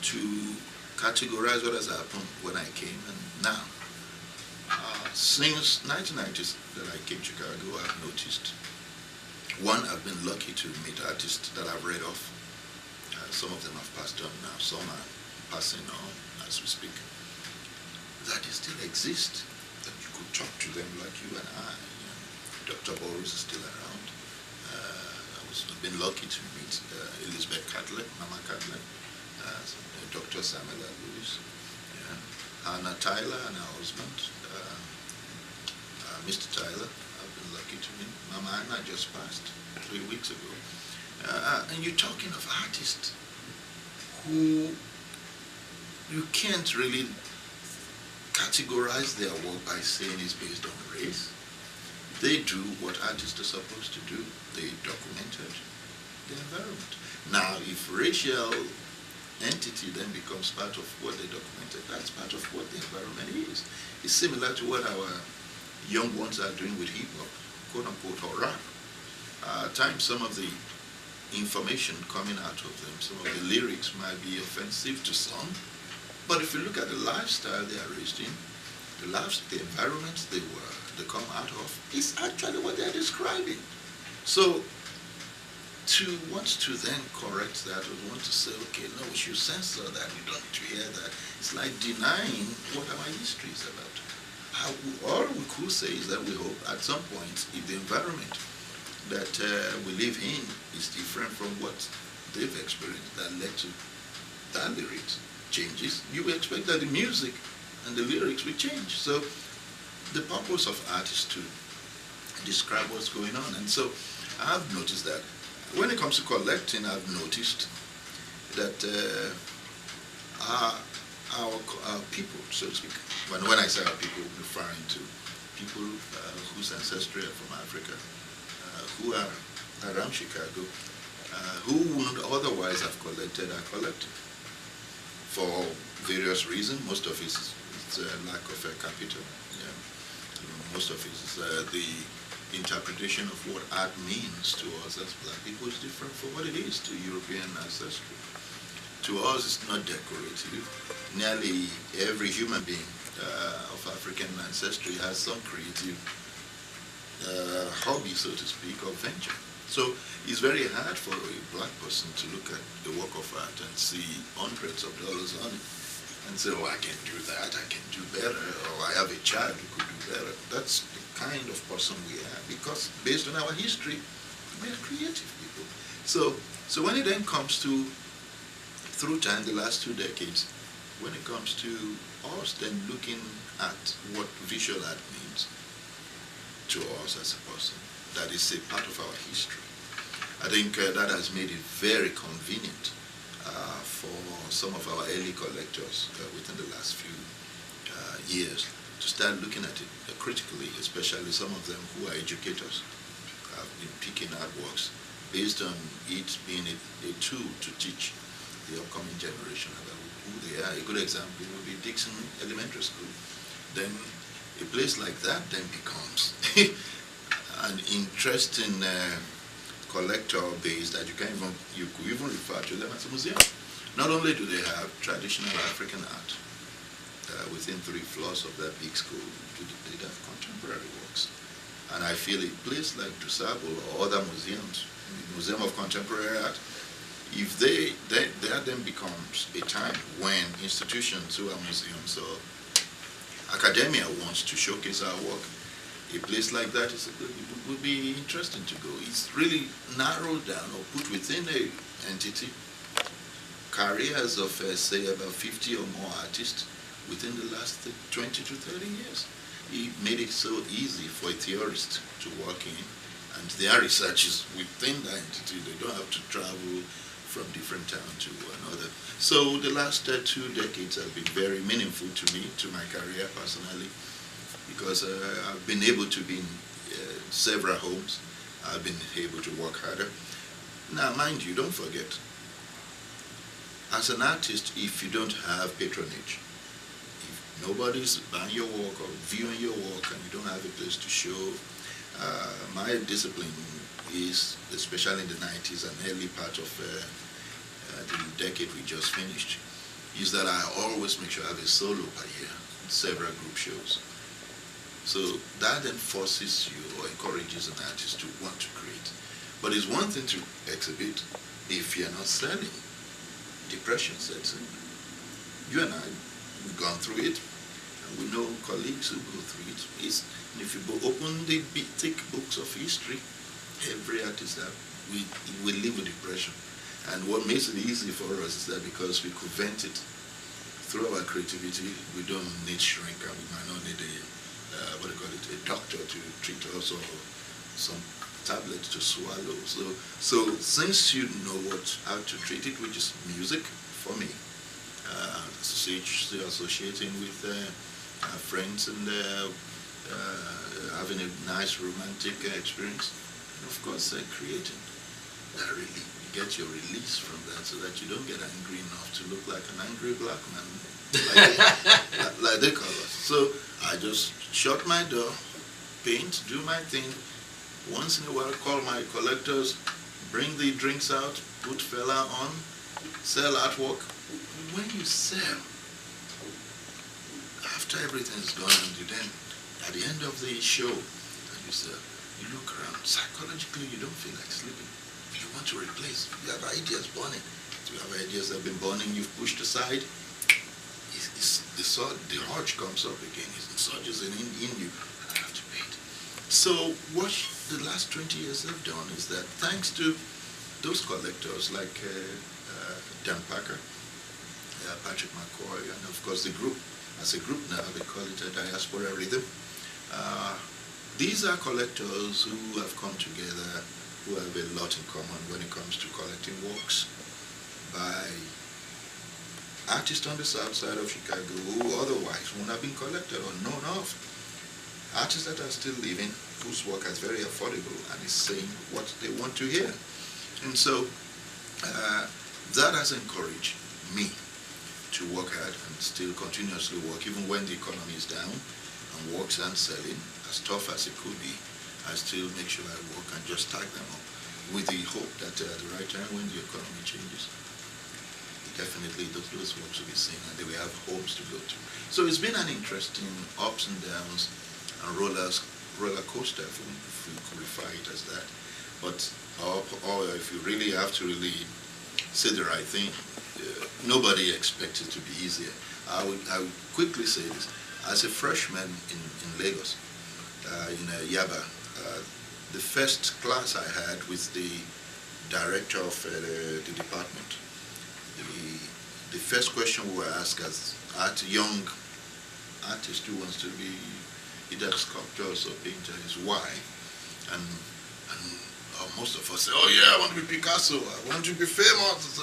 to categorize what has happened when I came and now. Since 1990s that I came to Chicago, I've noticed, one, I've been lucky to meet artists that I've read of. Some of them have passed on now, some are passing on as we speak. That they still exist, that you could talk to them like you and I. Dr. Boris is still around. I've been lucky to meet Elizabeth Catlett, Mama Catlett, Dr. Samuel Lewis, Hannah Tyler and her husband, Mr. Tyler. I've been lucky to meet. Mama Anna just passed 3 weeks ago. And you're talking of artists who you can't really categorize their work by saying it's based on race. They do what artists are supposed to do. They documented the environment. Now, if racial entity then becomes part of what they documented, that's part of what the environment is. It's similar to what our young ones are doing with hip-hop, quote-unquote, or rap. At times, some of the information coming out of them, some of the lyrics might be offensive to some, but if you look at the lifestyle they are raised in, the environments they come out of, is actually what they're describing. So, to want to then correct that, or want to say, okay, no, we should censor that, we don't hear that, it's like denying what our history is about. All we could say is that we hope at some point, if the environment that we live in is different from what they've experienced, that led to that lyrics changes, you will expect that the music and the lyrics will change. So the purpose of art is to describe what's going on. And so I've noticed that when it comes to collecting, I've noticed that our people, so to speak, when I say our people, I'm referring to people whose ancestry are from Africa, who are around Chicago, who would otherwise have collected, are collecting. For various reasons, most of it is lack of capital. Yeah. Most of it is the interpretation of what art means to us as black people is different from what it is to European ancestry. To us, it's not decorative. Nearly every human being of African ancestry has some creative hobby, so to speak, or venture. So it's very hard for a black person to look at the work of art and see hundreds of dollars on it and say, oh, I can do that, I can do better, or I have a child who could do better. That's the kind of person we are, because based on our history, we are creative people. So when it then comes to, through time, the last 2 decades, when it comes to us then looking at what visual art means to us as a person, that is a part of our history. I think that has made it very convenient for some of our early collectors within the last few years to start looking at it critically, especially some of them who are educators have been picking out works based on it being a tool to teach the upcoming generation about who they are. A good example would be Dixon Elementary School. Then a place like that then becomes an interesting collector base that you could even refer to them as a museum. Not only do they have traditional African art within 3 floors of that big school, they have contemporary works. And I feel a place like Dusable or other museums, the Museum of Contemporary Art, if that then becomes a time when institutions who are museums or academia wants to showcase our work, a place like that would be interesting to go. It's really narrowed down or put within a entity careers of, say, about 50 or more artists within the last 20 to 30 years. It made it so easy for a theorist to work in, and their research is within the entity. They don't have to travel from different town to another. So the last 2 decades have been very meaningful to me, to my career personally, because I've been able to be in several homes. I've been able to work harder. Now, mind you, don't forget, as an artist, if you don't have patronage, if nobody's buying your work or viewing your work and you don't have a place to show, my discipline is, especially in the 90s and early part of the decade we just finished, is that I always make sure I have a solo per year, several group shows. So that then forces you or encourages an artist to want to create. But it's one thing to exhibit if you're not selling. Depression sets in. You and I, we've gone through it, and we know colleagues who go through it. If you open the big, thick books of history, every artist that we live with depression. And what makes it easy for us is that because we could vent it through our creativity, we don't need shrink, and we might not need a doctor to treat us or some tablet to swallow. So since you know how to treat it, which is music for me, associating with friends and having a nice romantic experience, and of course creating. That really, you get your release from that so that you don't get angry enough to look like an angry black man, like they call us. So I just shut my door, paint, do my thing. Once in a while, call my collectors, bring the drinks out, put fella on, sell artwork. When you sell, after everything's done, and you then, at the end of the show, and you sell, you look around, psychologically you don't feel like sleeping. You want to replace, you have ideas burning. You have ideas that have been burning, you've pushed aside, the urge comes up again, it surges in you, I have to paint. So what the last 20 years have done is that thanks to those collectors like Dan Parker, Patrick McCoy, and of course the group, as a group now they call it a diaspora rhythm. These are collectors who have come together, who have a lot in common when it comes to collecting works by artists on the south side of Chicago who otherwise wouldn't have been collected or known of. Artists that are still living, whose work is very affordable and is saying what they want to hear. And so that has encouraged me to work hard and still continuously work, even when the economy is down and works aren't selling, as tough as it could be. I still make sure I work and just tag them up with the hope that at the right time when the economy changes, definitely those works will be seen and they will have homes to go to. So it's been an interesting ups and downs and roller coaster, if we qualify it as that. But or if you really have to really say the right thing, nobody expects it to be easier. I would quickly say this. As a freshman in Lagos, in Yaba, the first class I had with the director of the department, the first question we were asked as young artist who wants to be either sculptors or painter is why, and most of us say, oh yeah, I want to be Picasso, I want to be famous.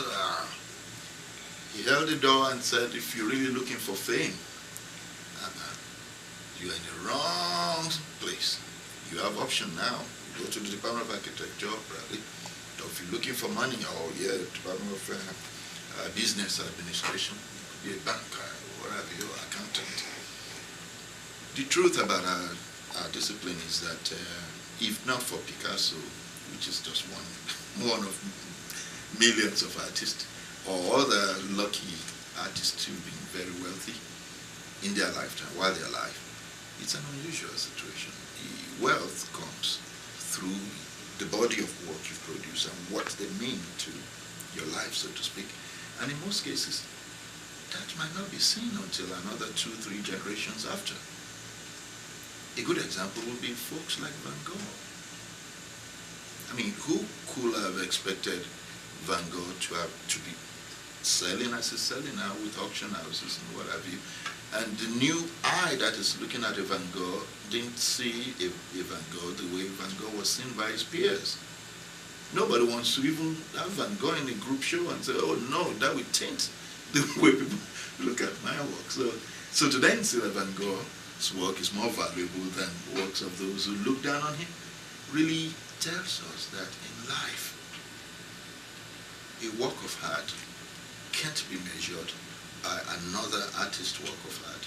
He held the door and said, if you're really looking for fame, you're in the wrong place. You have option now. Go to the Department of Architecture, probably. Or if you're looking for money, oh yeah, Department of Business Administration, be a banker, whatever you are, accountant. The truth about our discipline is that if not for Picasso, which is just one of millions of artists, or other lucky artists who've been very wealthy in their lifetime, while they're alive, it's an unusual situation. The wealth comes through the body of work you produce and what they mean to your life, so to speak. And in most cases, that might not be seen until another 2-3 generations after. A good example would be folks like Van Gogh. I mean, who could have expected Van Gogh to be selling as he's selling now with auction houses and what have you? And the new eye that is looking at a Van Gogh didn't see a Van Gogh the way Van Gogh was seen by his peers. Nobody wants to even have Van Gogh in a group show and say, oh no, that would taint the way people look at my work. So to then say that Van Gogh's work is more valuable than works of those who look down on him really tells us that in life, a work of art can't be measured by another artist's work of art.